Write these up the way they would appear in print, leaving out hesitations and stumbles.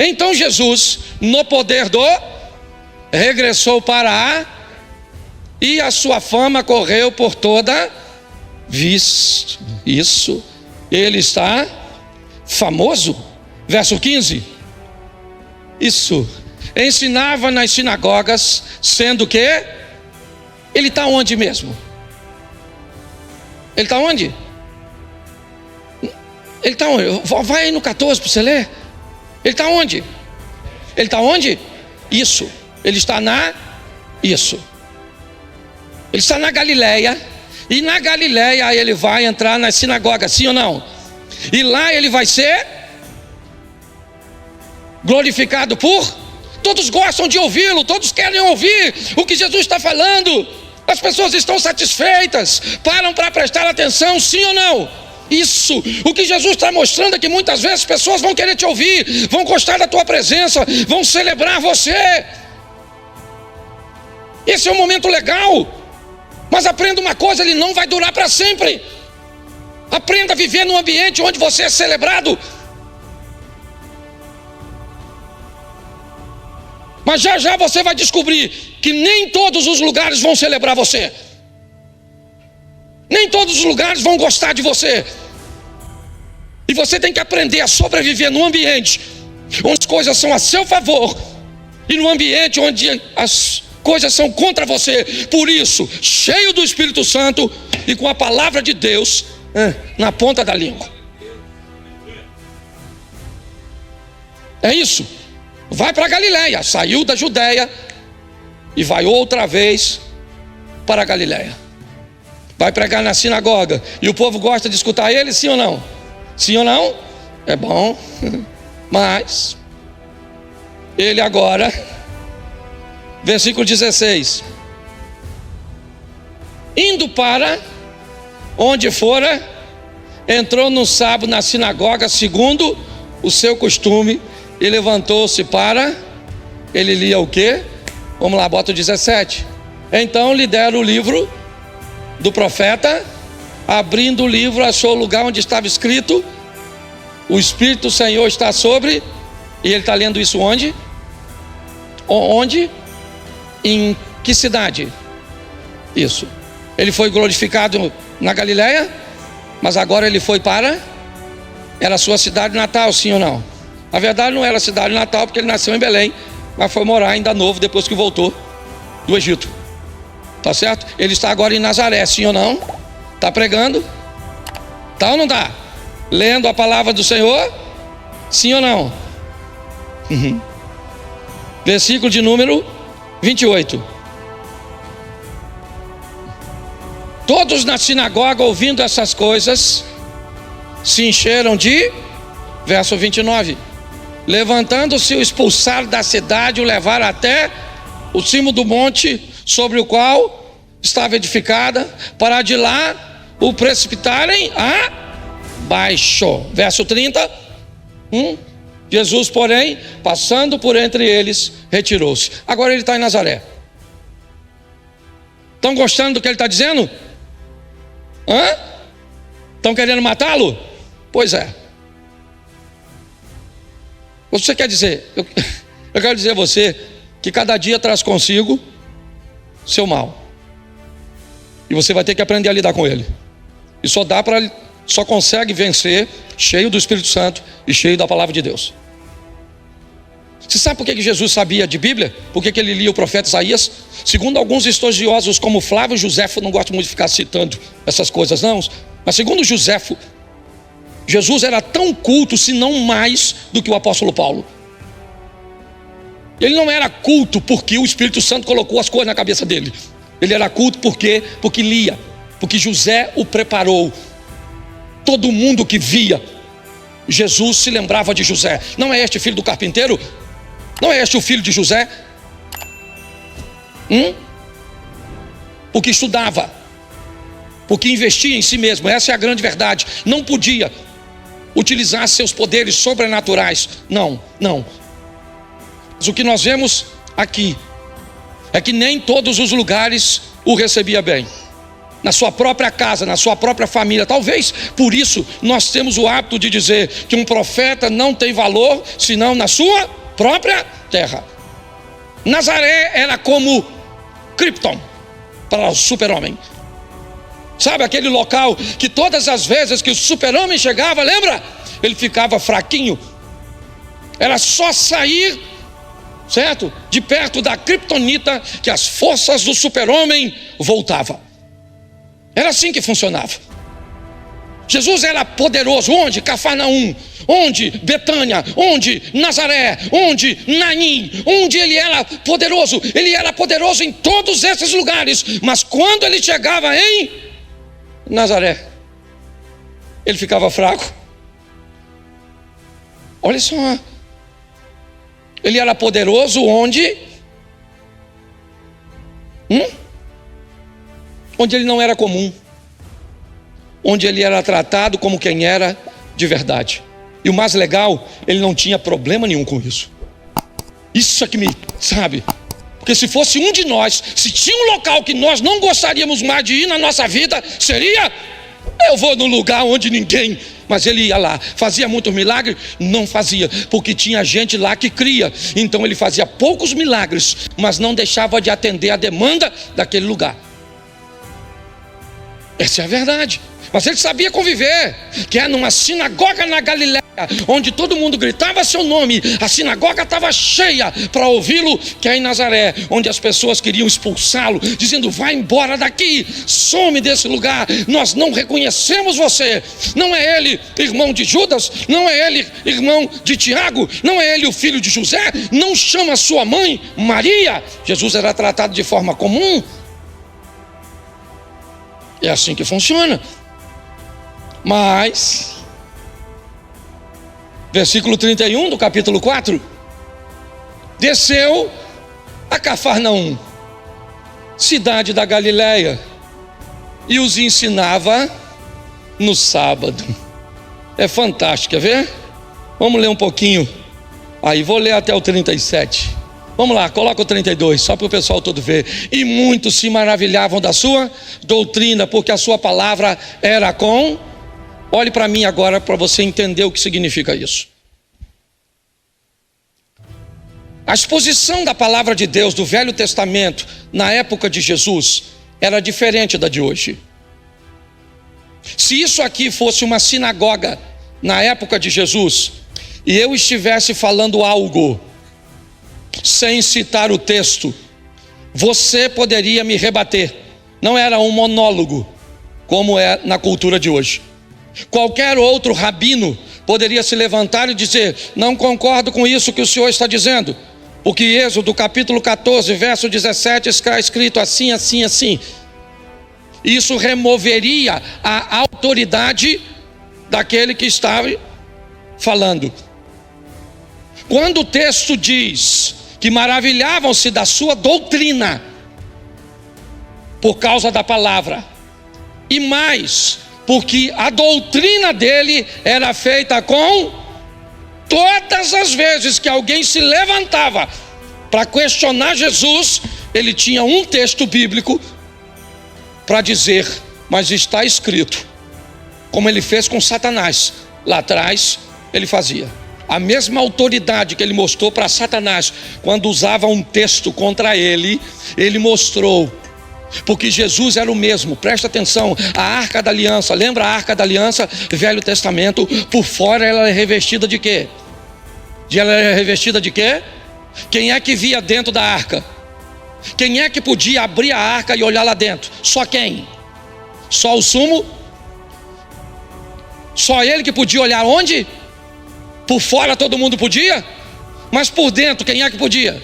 Então Jesus, no poder do, regressou para e a sua fama correu por toda vista. Isso, ele está famoso. Verso 15. Isso, ensinava nas sinagogas, sendo que ele está onde mesmo? Ele está onde? Ele está onde? Vai aí no 14 para você ler. Ele está onde? Ele está onde? Isso. Ele está isso. Ele está na Galileia. E na Galileia ele vai entrar na sinagoga, sim ou não? E lá ele vai ser glorificado por... Todos gostam de ouvi-lo, todos querem ouvir o que Jesus está falando. As pessoas estão satisfeitas, param para prestar atenção, sim ou não? Isso, o que Jesus está mostrando é que muitas vezes pessoas vão querer te ouvir, vão gostar da tua presença, vão celebrar você. Esse é um momento legal, mas aprenda uma coisa, ele não vai durar para sempre. Aprenda a viver num ambiente onde você é celebrado. Mas já já você vai descobrir que nem todos os lugares vão celebrar você. Nem todos os lugares vão gostar de você. E você tem que aprender a sobreviver num ambiente onde as coisas são a seu favor e num ambiente onde as coisas são contra você. Por isso, cheio do Espírito Santo e com a palavra de Deus na ponta da língua. É isso. Vai para Galileia, saiu da Judeia e vai outra vez para a Galileia. Vai pregar na sinagoga e o povo gosta de escutar ele, sim ou não? Sim ou não? É bom. Mas ele agora, versículo 16, indo para onde fora, entrou no sábado na sinagoga segundo o seu costume e levantou-se para, ele lia o quê? Vamos lá, bota o 17. Então lhe deram o livro do profeta. Abrindo o livro, achou o lugar onde estava escrito: o Espírito do Senhor está sobre. E ele está lendo isso onde? Onde? Em que cidade? Isso. Ele foi glorificado na Galileia, mas agora ele foi para... Era a sua cidade natal, sim ou não? Na verdade não era a cidade natal, porque ele nasceu em Belém, mas foi morar ainda novo depois que voltou do Egito. Tá certo? Ele está agora em Nazaré, sim ou não? Está pregando? Tá ou não está? Lendo a palavra do Senhor? Sim ou não? Versículo de número 28. Todos na sinagoga, ouvindo essas coisas, se encheram de... Verso 29. Levantando-se, o expulsaram da cidade, o levaram até o cimo do monte sobre o qual estava edificada, para de lá o precipitarem abaixo. Verso 30. Jesus, porém, passando por entre eles, retirou-se. Agora ele está em Nazaré. Estão gostando do que ele está dizendo? Estão querendo matá-lo? Pois é. Você quer dizer, eu quero dizer a você que cada dia traz consigo seu mal. E você vai ter que aprender a lidar com ele. E só consegue vencer cheio do Espírito Santo e cheio da palavra de Deus. Você sabe por que Jesus sabia de Bíblia? Por que ele lia o profeta Isaías? Segundo alguns estudiosos como Flávio Josefo, não gosto muito de ficar citando essas coisas não, mas segundo Josefo, Jesus era tão culto, se não mais, do que o apóstolo Paulo. Ele não era culto porque o Espírito Santo colocou as coisas na cabeça dele. Ele era culto porque lia, porque José o preparou. Todo mundo que via Jesus se lembrava de José. Não é este filho do carpinteiro? Não é este o filho de José? Porque estudava, porque investia em si mesmo. Essa é a grande verdade. Não podia utilizar seus poderes sobrenaturais. Não. Mas o que nós vemos aqui é que nem todos os lugares o recebia bem. na sua própria casa, na sua própria família. Talvez por isso nós temos o hábito de dizer que um profeta não tem valor senão na sua própria terra. Nazaré era como Krypton para o super-homem. Sabe aquele local que todas as vezes que o super-homem chegava, lembra? Ele ficava fraquinho. Era só sair, certo? De perto da kryptonita que as forças do super-homem voltavam. Era assim que funcionava. Jesus era poderoso. Onde? Cafarnaum. Onde? Betânia. Onde? Nazaré. Onde? Naim. Onde ele era poderoso? Ele era poderoso em todos esses lugares. Mas quando ele chegava em Nazaré, ele ficava fraco. Olha só. Ele era poderoso onde? Onde ele não era comum. Onde ele era tratado como quem era de verdade. E o mais legal, ele não tinha problema nenhum com isso. Isso é que me, sabe? Porque se fosse um de nós, se tinha um local que nós não gostaríamos mais de ir na nossa vida, seria: eu vou num lugar onde ninguém. Mas ele ia lá, fazia muito milagre? Não fazia, porque tinha gente lá que cria. Então ele fazia poucos milagres, mas não deixava de atender a demanda daquele lugar. Essa é a verdade. Mas ele sabia conviver, que é numa sinagoga na Galileia, onde todo mundo gritava seu nome. A sinagoga estava cheia para ouvi-lo, que é em Nazaré, onde as pessoas queriam expulsá-lo, dizendo: vai embora daqui, some desse lugar, nós não reconhecemos você. Não é ele irmão de Judas? Não é ele irmão de Tiago? Não é ele o filho de José? Não chama sua mãe Maria? Jesus era tratado de forma comum. É assim que funciona. Mas, versículo 31 do capítulo 4: desceu a Cafarnaum, cidade da Galileia, e os ensinava no sábado. É fantástico, quer ver? Vamos ler um pouquinho. Aí, vou ler até o 37. Vamos lá, coloca o 32, só para o pessoal todo ver. E muitos se maravilhavam da sua doutrina, porque a sua palavra era com... Olhe para mim agora para você entender o que significa isso. A exposição da palavra de Deus do Velho Testamento na época de Jesus era diferente da de hoje. Se isso aqui fosse uma sinagoga na época de Jesus, e eu estivesse falando algo sem citar o texto, você poderia me rebater. Não era um monólogo, como é na cultura de hoje. Qualquer outro rabino poderia se levantar e dizer: não concordo com isso que o senhor está dizendo, porque Êxodo capítulo 14, verso 17 está escrito assim, assim, assim. Isso removeria a autoridade daquele que estava falando. Quando o texto diz que maravilhavam-se da sua doutrina por causa da palavra, e mais, porque a doutrina dele era feita com... Todas as vezes que alguém se levantava para questionar Jesus, ele tinha um texto bíblico para dizer: mas está escrito. Como ele fez com Satanás lá atrás, ele fazia. A mesma autoridade que ele mostrou para Satanás quando usava um texto contra ele, ele mostrou. Porque Jesus era o mesmo. Presta atenção, a Arca da Aliança, lembra a Arca da Aliança, Velho Testamento? Por fora ela é revestida de quê? Ela é revestida de quê? Quem é que via dentro da arca? Quem é que podia abrir a arca e olhar lá dentro? Só quem? Só o sumo? Só ele que podia olhar onde? Por fora todo mundo podia? Mas por dentro quem é que podia?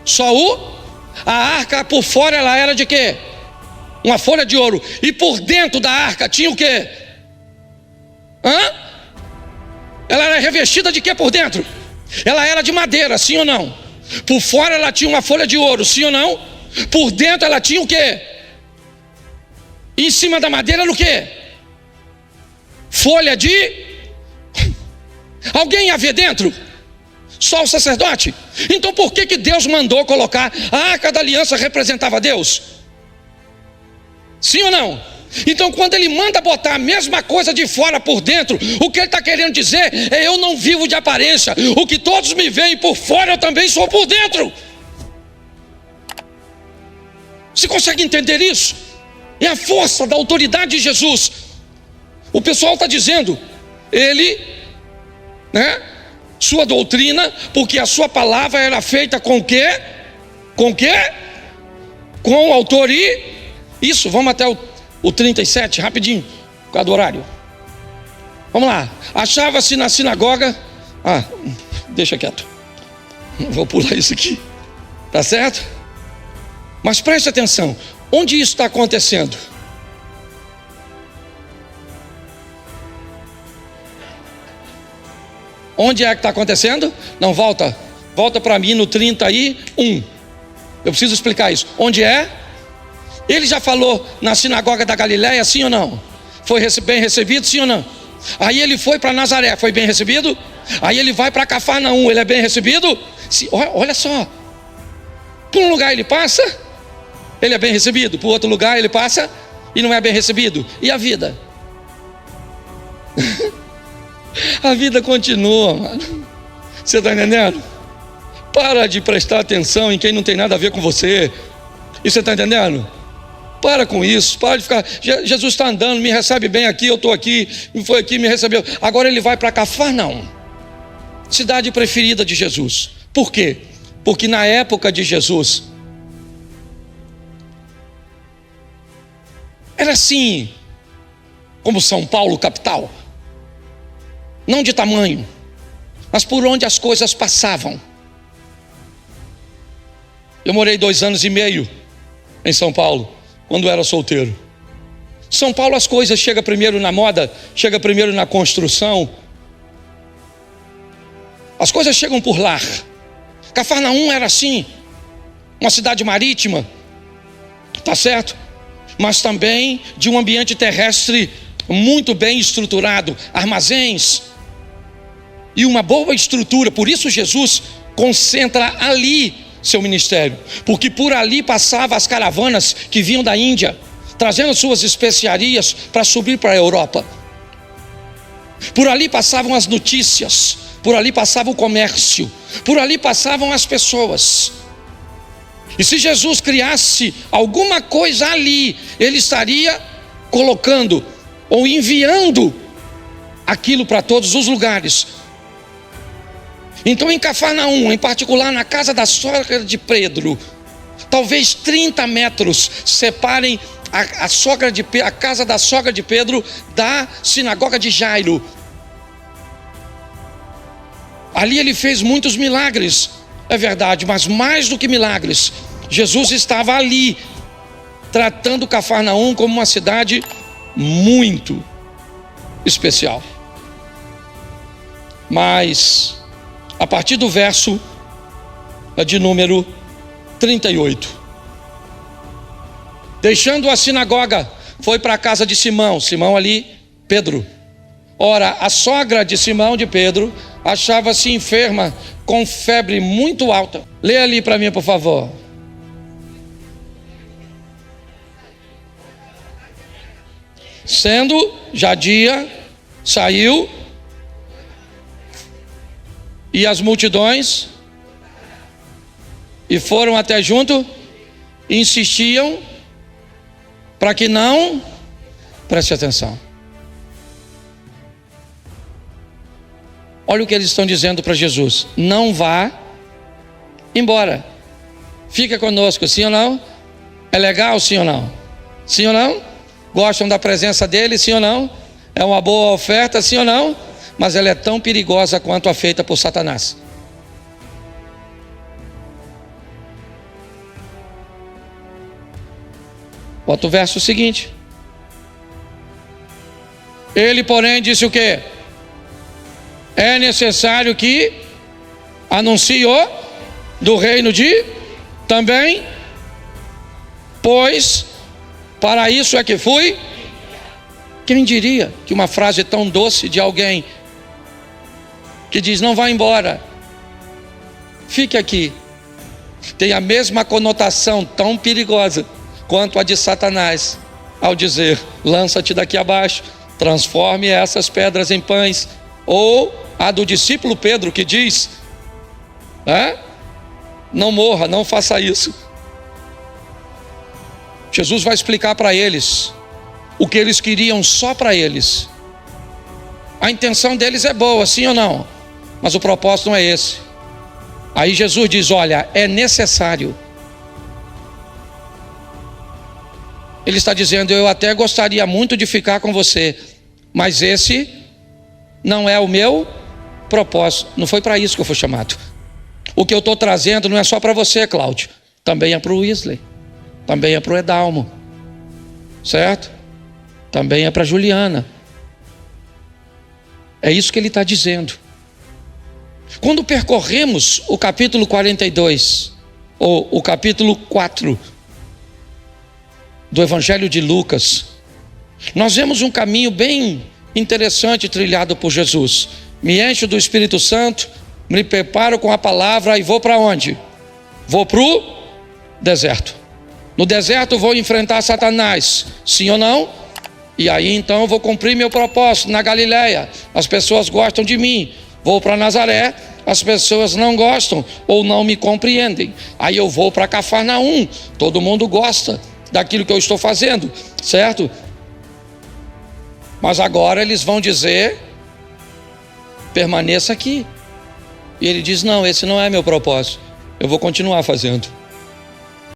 Só o... A arca por fora ela era de quê? Uma folha de ouro. E por dentro da arca tinha o quê? Ela era revestida de quê por dentro? Ela era de madeira, sim ou não? Por fora ela tinha uma folha de ouro, sim ou não? Por dentro ela tinha o quê? Em cima da madeira era o quê? Folha de... Alguém ia ver dentro? Só o sacerdote? Então por que Deus mandou colocar a Arca da Aliança? Representava Deus? Sim ou não? Então quando ele manda botar a mesma coisa de fora por dentro, o que ele está querendo dizer é: eu não vivo de aparência, o que todos me veem por fora, eu também sou por dentro. Você consegue entender isso? É a força da autoridade de Jesus. O pessoal está dizendo, ele, sua doutrina, porque a sua palavra era feita com o quê? Com o quê? Com o autor e isso, vamos até o 37, rapidinho, por causa do horário. Vamos lá. Achava-se na sinagoga. Deixa quieto. Vou pular isso aqui. Tá certo? Mas preste atenção. Onde isso está acontecendo? Onde é que está acontecendo? Não, volta para mim no 31. Eu preciso explicar isso. Onde é? Ele já falou na sinagoga da Galileia, sim ou não? Foi bem recebido, sim ou não? Aí ele foi para Nazaré, foi bem recebido? Aí ele vai para Cafarnaum, ele é bem recebido? Sim, olha só. Por um lugar ele passa, ele é bem recebido. Por outro lugar ele passa e não é bem recebido. E a vida? A vida continua, mano. Você está entendendo? Para de prestar atenção em quem não tem nada a ver com você. E você está entendendo? Para com isso, para de ficar. Jesus está andando, me recebe bem aqui, eu estou aqui, foi aqui, me recebeu. Agora ele vai para Cafarnaum, cidade preferida de Jesus. Por quê? Porque na época de Jesus era assim, como São Paulo, capital. Não de tamanho, mas por onde as coisas passavam. Eu morei 2 anos e meio em São Paulo, quando era solteiro. São Paulo as coisas chegam primeiro na moda, chega primeiro na construção. As coisas chegam por lá. Cafarnaum era assim, uma cidade marítima, tá certo? Mas também de um ambiente terrestre muito bem estruturado, armazéns e uma boa estrutura. Por isso Jesus concentra ali seu ministério, porque por ali passavam as caravanas que vinham da Índia, trazendo suas especiarias para subir para a Europa. Por ali passavam as notícias, por ali passava o comércio, por ali passavam as pessoas. E se Jesus criasse alguma coisa ali, ele estaria colocando ou enviando aquilo para todos os lugares. Então em Cafarnaum, em particular na casa da sogra de Pedro, talvez 30 metros separem a casa da sogra de Pedro da sinagoga de Jairo. Ali ele fez muitos milagres, é verdade, mas mais do que milagres, Jesus estava ali, tratando Cafarnaum como uma cidade muito especial. Mas a partir do verso de número 38, deixando a sinagoga, foi para a casa de Simão. Simão ali, Pedro. Ora, a sogra de Simão de Pedro achava-se enferma com febre muito alta. Lê ali para mim, por favor. Sendo já dia, saiu, e as multidões, e foram até junto, e insistiam, para que não, preste atenção. Olha o que eles estão dizendo para Jesus: não vá embora, fica conosco, sim ou não? É legal, sim ou não? Sim ou não? Gostam da presença dele, sim ou não? É uma boa oferta, sim ou não? Mas ela é tão perigosa quanto a feita por Satanás. Bota o verso seguinte. Ele, porém, disse o quê? É necessário que anuncie o do reino de também, pois para isso é que fui. Quem diria que uma frase tão doce de alguém que diz não vá embora, fique aqui, tem a mesma conotação tão perigosa quanto a de Satanás. ao dizer: lança-te daqui abaixo, transforme essas pedras em pães. Ou a do discípulo Pedro, que diz: não morra, não faça isso. Jesus vai explicar para eles o que eles queriam só para eles. A intenção deles é boa, sim ou não? Mas o propósito não é esse. Aí Jesus diz: olha, é necessário. Ele está dizendo: eu até gostaria muito de ficar com você, mas esse não é o meu propósito. Não foi para isso que eu fui chamado. O que eu estou trazendo não é só para você, Cláudio, também é para o Wesley, também é para o Edalmo, certo? Também é para a Juliana. É isso que ele está dizendo. Quando percorremos o capítulo 42, ou o capítulo 4 do Evangelho de Lucas, nós vemos um caminho bem interessante trilhado por Jesus. Me encho do Espírito Santo, me preparo com a palavra e vou para onde? Vou para o deserto. No deserto vou enfrentar Satanás, sim ou não? E aí então eu vou cumprir meu propósito na Galileia. As pessoas gostam de mim. Vou para Nazaré, as pessoas não gostam ou não me compreendem. Aí eu vou para Cafarnaum, todo mundo gosta daquilo que eu estou fazendo, certo? Mas agora eles vão dizer: permaneça aqui. E ele diz: não, esse não é meu propósito, eu vou continuar fazendo.